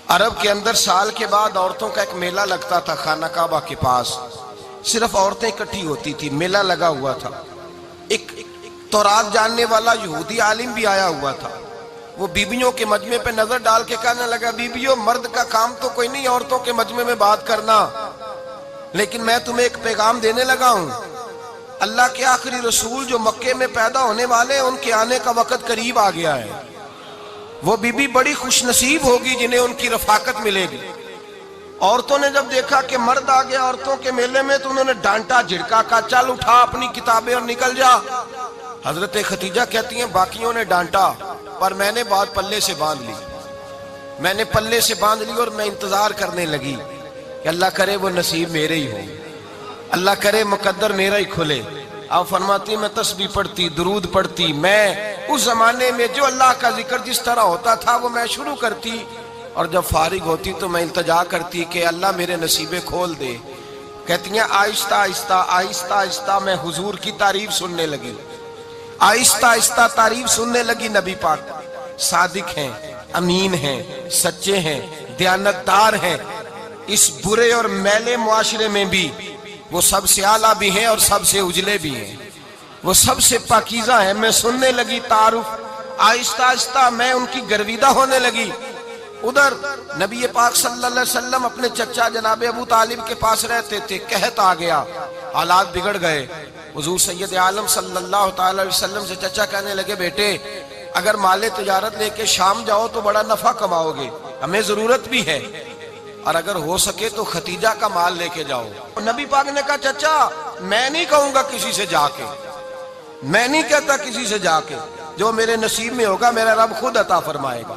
عرب کے اندر سال کے بعد عورتوں کا ایک میلہ لگتا تھا خانہ کعبہ کے پاس، صرف عورتیں اکٹھی ہوتی تھی، میلہ لگا ہوا تھا۔ ایک تورات جاننے والا یہودی عالم بھی آیا ہوا تھا، وہ بیویوں کے مجمع پہ نظر ڈال کے کہنے لگا، بیویوں مرد کا کام تو کوئی نہیں عورتوں کے مجمع میں بات کرنا، لیکن میں تمہیں ایک پیغام دینے لگا ہوں، اللہ کے آخری رسول جو مکے میں پیدا ہونے والے ان کے آنے کا وقت قریب آ گیا ہے۔ وہ بی بی بڑی خوش نصیب ہوگی جنہیں ان کی رفاقت ملے گی۔ عورتوں نے جب دیکھا کہ مرد آ گیا عورتوں کے میلے میں تو انہوں نے ڈانٹا جھڑکا، کہا چل اٹھا اپنی کتابیں اور نکل جا۔ حضرت خدیجہ کہتی ہیں باقیوں نے ڈانٹا پر میں نے بات پلے سے باندھ لی، میں نے پلے سے باندھ لی اور میں انتظار کرنے لگی کہ اللہ کرے وہ نصیب میرے ہی ہو، اللہ کرے مقدر میرا ہی کھلے۔ آپ فرماتی میں تسبیح پڑھتی، درود پڑھتی، میں اس زمانے میں جو اللہ کا ذکر جس طرح ہوتا تھا وہ میں شروع کرتی، اور جب فارغ ہوتی تو میں التجا کرتی کہ اللہ میرے نصیبے کھول دے۔ کہتی ہیں آہستہ آہستہ آہستہ آہستہ میں حضور کی تعریف سننے لگی، آہستہ آہستہ تعریف سننے لگی۔ نبی پاک صادق ہیں، امین ہیں، سچے ہیں، دیانتدار ہیں، اس برے اور میلے معاشرے میں بھی وہ سب سے اعلیٰ بھی ہیں اور سب سے اجلے بھی ہیں، وہ سب سے پاکیزہ ہیں۔ میں سننے لگی تعارف، آہستہ آہستہ میں ان کی گرویدہ ہونے لگی۔ ادھر نبی پاک صلی اللہ علیہ وسلم اپنے چچا جناب ابو طالب کے پاس رہتے تھے، قحط آ گیا، حالات بگڑ گئے۔ حضور سید عالم صلی اللہ تعالی علیہ وسلم سے چچا کہنے لگے بیٹے اگر مال تجارت لے کے شام جاؤ تو بڑا نفع کماؤ گے، ہمیں ضرورت بھی ہے، اور اگر ہو سکے تو ختیجہ کا مال لے کے جاؤ۔ نبی پاک نے کہا چچا میں نہیں کہوں گا کسی سے جا کے، میں نہیں کہتا کسی سے جا کے، جو میرے نصیب میں ہوگا میرا رب خود عطا فرمائے گا،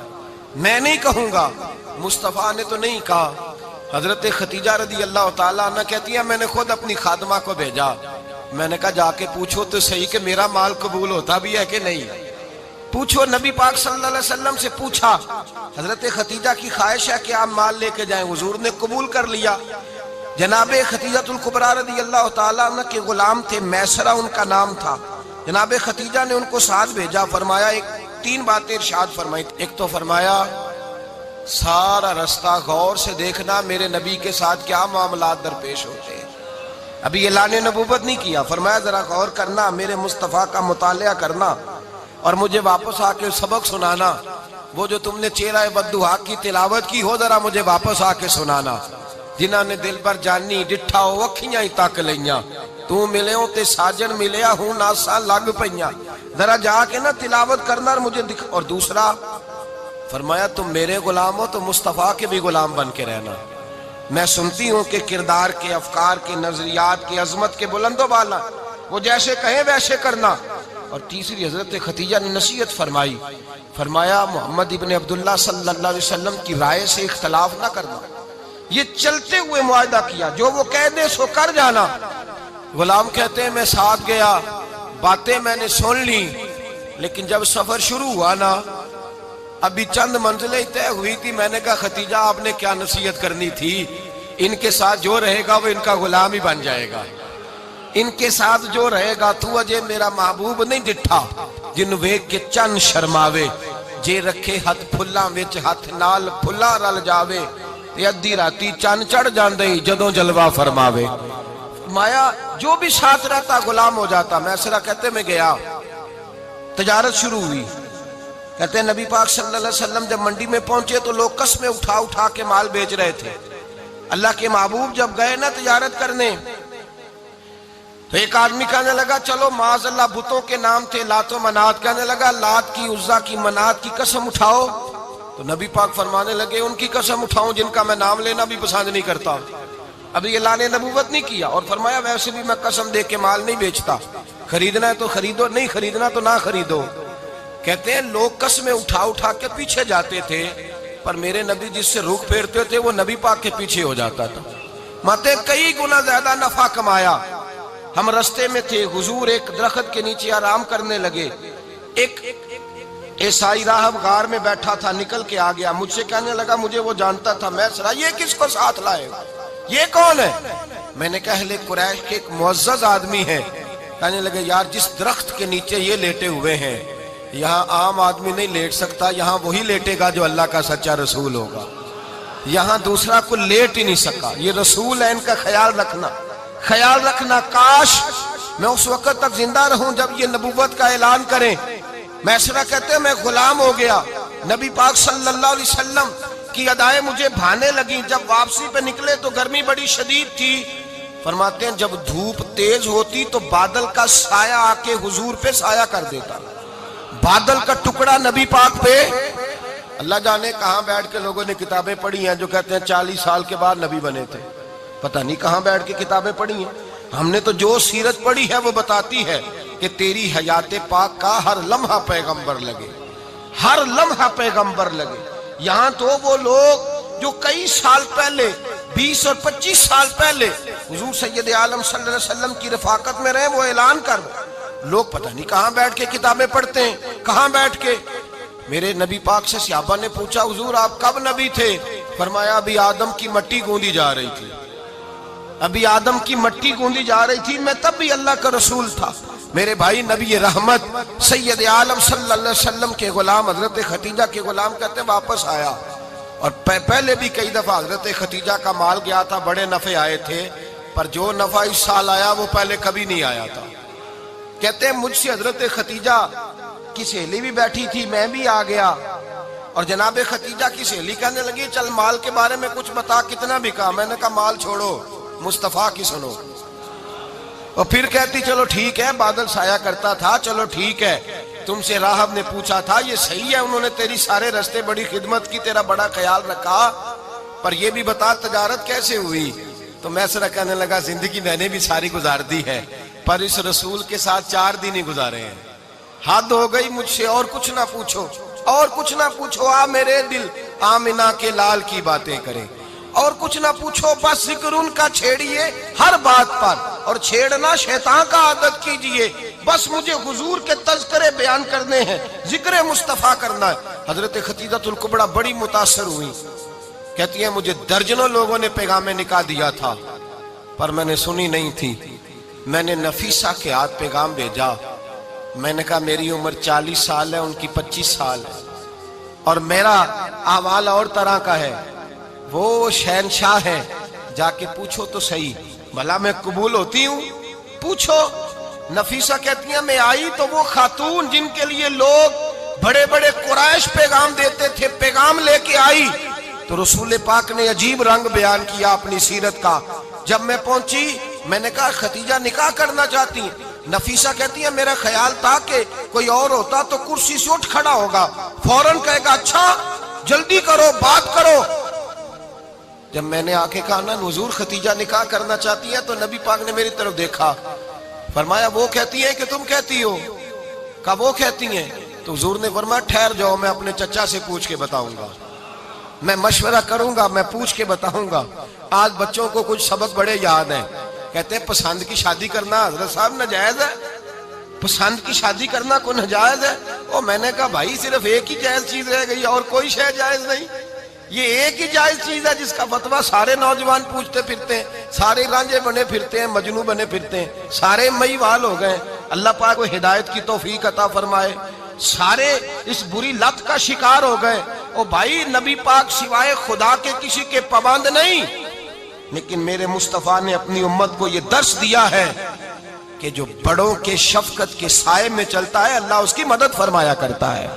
میں نہیں کہوں گا۔ مصطفیٰ نے تو نہیں کہا۔ حضرت خدیجہ رضی اللہ تعالیٰ عنہ کہتی ہیں میں نے خود اپنی خادمہ کو بھیجا، میں نے کہا جا کے پوچھو تو صحیح کہ میرا مال قبول ہوتا بھی ہے کہ نہیں، پوچھو۔ نبی پاک صلی اللہ علیہ وسلم سے پوچھا، حضرت خدیجہ کی خواہش ہے کہ آپ مال لے کے جائیں، حضور نے قبول کر لیا۔ جناب خدیجہ الکبریٰ رضی اللہ تعالیٰ عنہ کے غلام تھے، میسرہ ان کا نام تھا، جناب خدیجہ نے ان کو ساتھ بھیجا، فرمایا تین باتیں ارشاد فرمائی۔ ایک تو فرمایا سارا رستہ غور سے دیکھنا میرے نبی کے ساتھ کیا معاملات درپیش ہوتے ہیں، ابھی اعلان نبوت نہیں کیا، فرمایا ذرا غور کرنا، میرے مصطفیٰ کا مطالعہ کرنا اور مجھے واپس آ کے سبق سنانا، وہ جو تم نے چہرہ بددعا کی تلاوت کی ہو ذرا مجھے واپس آ کے سنانا۔ جنہاں نے دل پر جانی ڈٹھا ہو اکھیاں ہی تک لیاں، تو ملے ہوں تے ساجن ملیا ہوں ناساں لگ پئیاں، ذرا جا کے نا تلاوت کرنا اور مجھے دکھ۔ اور دوسرا فرمایا تم میرے غلام ہو تو مصطفیٰ کے بھی غلام بن کے رہنا، میں سنتی ہوں کہ کردار کے، افکار کے، نظریات کے، عظمت کے بلند و بالا، وہ جیسے کہیں ویسے کرنا۔ اور تیسری حضرت خدیجہ نے نصیحت فرمائی، فرمایا محمد ابن عبداللہ صلی اللہ علیہ وسلم کی رائے سے اختلاف نہ کرنا، یہ چلتے ہوئے معاہدہ کیا، جو وہ کہہ دے سو کر جانا۔ غلام کہتے ہیں میں ساتھ گیا، باتیں میں نے سن لی، لیکن جب سفر شروع ہوا نا ابھی چند منزلیں طے ہوئی تھی، میں نے کہا خدیجہ آپ نے کیا نصیحت کرنی تھی، ان کے ساتھ جو رہے گا وہ ان کا غلام ہی بن جائے گا، ان کے ساتھ جو رہے گا تو اجے میرا محبوب نہیں ڈٹھا جن ویک کے چن شرماوے، جے رکھے ہاتھ پھلاں وچ ہاتھ نال پھلا رل جاوے، تے ادھی راتی چن چڑھ جاندے جدوں جلوہ فرماوے۔ مایا جو بھی ساتھ رہتا غلام ہو جاتا۔ میسرہ کہتے میں گیا، تجارت شروع ہوئی، کہتے ہیں نبی پاک صلی اللہ علیہ وسلم جب منڈی میں پہنچے تو لوگ قسمیں اٹھا اٹھا کے مال بیچ رہے تھے۔ اللہ کے محبوب جب گئے نا تجارت کرنے تو ایک آدمی کہنے لگا چلو معاذ اللہ بتوں کے نام تھے لات و منات، کہنے لگا لات کی، عزا کی، منات کی قسم اٹھاؤ، تو نبی پاک فرمانے لگے ان کی قسم اٹھاؤں جن کا میں نام لینا بھی پسند نہیں کرتا، ابھی اعلان نبوت نہیں کیا، اور فرمایا ویسے بھی میں قسم دے کے مال نہیں بیچتا، خریدنا ہے تو خریدو، نہیں خریدنا تو نہ خریدو۔ کہتے ہیں لوگ قسمیں اٹھا اٹھا کے پیچھے جاتے تھے، پر میرے نبی جس سے رخ پھیرتے تھے وہ نبی پاک کے پیچھے ہو جاتا تھا۔ ماتے کئی گنا زیادہ نفع کمایا۔ ہم رستے میں تھے، حضور ایک درخت کے نیچے آرام کرنے لگے، ایک عیسائی راہب غار میں بیٹھا تھا، نکل کے آ گیا، مجھ سے کہنے لگا مجھے وہ جانتا تھا، میں سرا یہ کس کو ساتھ لائے گا، یہ کون ہے؟ میں نے کہا اہل قریش کے ایک معزز آدمی ہے۔ کہنے لگے یار جس درخت کے نیچے یہ لیٹے ہوئے ہیں یہاں عام آدمی نہیں لیٹ سکتا، یہاں وہی لیٹے گا جو اللہ کا سچا رسول ہوگا۔ یہاں دوسرا کو لیٹ ہی نہیں سکا. یہ رسول ہے، ان کا خیال رکھنا. کاش میں اس وقت تک زندہ رہوں جب یہ نبوت کا اعلان کریں. میسرہ کہتے ہیں میں غلام ہو گیا. نبی پاک صلی اللہ علیہ وسلم کی ادائیں مجھے بھانے لگیں. جب واپسی پہ نکلے تو گرمی بڑی شدید تھی. فرماتے ہیں جب دھوپ تیز ہوتی تو بادل کا سایہ آ کے حضور پہ سایہ کر دیتا. بادل کا ٹکڑا نبی پاک پہ. اللہ جانے کہاں بیٹھ کے لوگوں نے کتابیں پڑھی ہیں جو کہتے ہیں 40 سال کے بعد نبی بنے تھے. پتہ نہیں کہاں بیٹھ کے کتابیں پڑھی ہیں. ہم نے تو جو سیرت پڑھی ہے وہ بتاتی ہے کہ تیری حیات پاک کا ہر لمحہ پیغمبر لگے، ہر لمحہ پیغمبر لگے. یہاں تو وہ لوگ جو کئی سال پہلے 20 اور 25 سال پہلے حضور سید عالم صلی اللہ علیہ وسلم کی رفاقت میں رہے، وہ اعلان کر لوگ پتہ نہیں کہاں بیٹھ کے کتابیں پڑھتے ہیں، کہاں بیٹھ کے. میرے نبی پاک سے صحابہ نے پوچھا حضور آپ کب نبی تھے؟ فرمایا ابھی آدم کی مٹی گوندی جا رہی تھی، ابھی آدم کی مٹی گوندی جا رہی تھی، میں تب بھی اللہ کا رسول تھا. میرے بھائی نبی رحمت سید عالم صلی اللہ علیہ وسلم کے غلام حضرت ختیجہ کے غلام کہتے ہیں واپس آیا. اور پہلے بھی کئی دفعہ حضرت ختیجہ کا مال گیا تھا، بڑے نفع آئے تھے، پر جو نفع اس سال آیا وہ پہلے کبھی نہیں آیا تھا. کہتے ہیں مجھ سے حضرت ختیجہ کی سہیلی بھی بیٹھی تھی، میں بھی آ گیا. اور جناب ختیجہ کی سہیلی کہنے لگی چل مال کے بارے میں کچھ بتا، کتنا بکا؟ میں نے کہا مال چھوڑو، مصطفیٰ کی سنو. اور پھر کہتی چلو ٹھیک ہے، بادل سایہ کرتا تھا، چلو ٹھیک ہے. تم سے راہب نے پوچھا تھا یہ صحیح ہے، انہوں نے تیری سارے رستے بڑی خدمت کی، تیرا بڑا خیال رکھا، پر یہ بھی بتا تجارت کیسے ہوئی؟ تو میسرہ کہنے لگا زندگی میں نے بھی ساری گزار دی ہے، پر اس رسول کے ساتھ 4 دن ہی گزارے ہیں. حد ہو گئی مجھ سے، اور کچھ نہ پوچھو، اور کچھ نہ پوچھو. آ میرے دل آمنہ کے لال کی باتیں کریں، اور کچھ نہ پوچھو، بس ذکر ان کا چھیڑیے ہر بات پر، اور چھیڑنا شیطان کا عادت کیجئے. بس مجھے حضور کے تذکرے بیان کرنے ہیں، ذکر مصطفیٰ کرنا ہے. حضرت ختیجہ الکبریٰ بڑی متاثر ہوئی. کہتی ہیں مجھے درجنوں لوگوں نے پیغام نکاح دیا تھا، پر میں نے سنی نہیں تھی. میں نے نفیسہ کے ہاتھ پیغام بھیجا. میں نے کہا میری عمر 40 سال ہے، ان کی 25 سال ہے، اور میرا احوال اور طرح کا ہے. وہ شہنشاہ ہے، جا کے پوچھو تو صحیح، بھلا میں قبول ہوتی ہوں؟ پوچھو. نفیسہ کہتی ہیں میں آئی تو وہ خاتون جن کے لیے لوگ بڑے بڑے قریش پیغام دیتے تھے، پیغام لے کے آئی. تو رسول پاک نے عجیب رنگ بیان کیا اپنی سیرت کا. جب میں پہنچی میں نے کہا ختیجہ نکاح کرنا چاہتی ہیں؟ نفیسہ کہتی ہے میرا خیال تھا کہ کوئی اور ہوتا تو کرسی سے اٹھ کھڑا ہوگا، فوراً کہے گا اچھا جلدی کرو بات کرو. جب میں نے آ کے کہا نا حضور ختیجہ نکاح کرنا چاہتی ہے، تو نبی پاک نے میری طرف دیکھا، فرمایا وہ کہتی ہے کہ تم کہتی ہو؟ کہا وہ کہتی ہیں. تو حضور نے فرمایا ٹھہر جاؤ، میں اپنے چچا سے پوچھ کے بتاؤں گا، میں مشورہ کروں گا، میں پوچھ کے بتاؤں گا. آج بچوں کو کچھ سبق بڑے یاد ہیں. کہتے ہیں پسند کی شادی کرنا حضرت صاحب ناجائز ہے؟ پسند کی شادی کرنا کوئی ناجائز ہے؟ اور میں نے کہا بھائی صرف ایک ہی جائز چیز رہ گئی اور کوئی شے جائز نہیں. یہ ایک ہی جائز چیز ہے جس کا فتویٰ سارے نوجوان پوچھتے پھرتے ہیں، سارے رانجے بنے پھرتے ہیں، مجنوں بنے پھرتے ہیں، سارے مئی وال ہو گئے. اللہ پاک کو ہدایت کی توفیق عطا فرمائے. سارے اس بری لت کا شکار ہو گئے. او بھائی نبی پاک سوائے خدا کے کسی کے پابند نہیں، لیکن میرے مصطفیٰ نے اپنی امت کو یہ درس دیا ہے کہ جو بڑوں کے شفقت کے سائے میں چلتا ہے اللہ اس کی مدد فرمایا کرتا ہے.